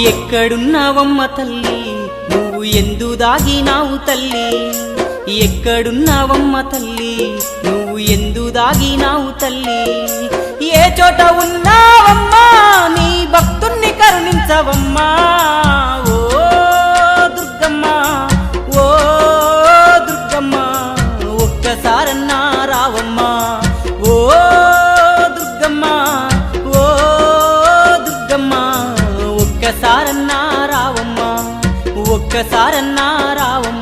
ఎక్కడున్నావమ్మ తల్లి నువ్వు ఎందు దాగినావు తల్లి ఎక్కడున్నావమ్మ తల్లి నువ్వు ఎందు దాగినావు తల్లి ఏ చోట ఉన్నావమ్మా నీ భక్తుణ్ణి కరుణించవమ్మా ఓ దుర్గమ్మ ఓ దుర్గమ్మ ఒక్కసారన్నా రావమ్మా ఓ దుర్గమ్మ ఓ దుర్గమ్మ ఒక్కసారన్నా రావమ్మా ఒక్కసారన్నా రావమ్మా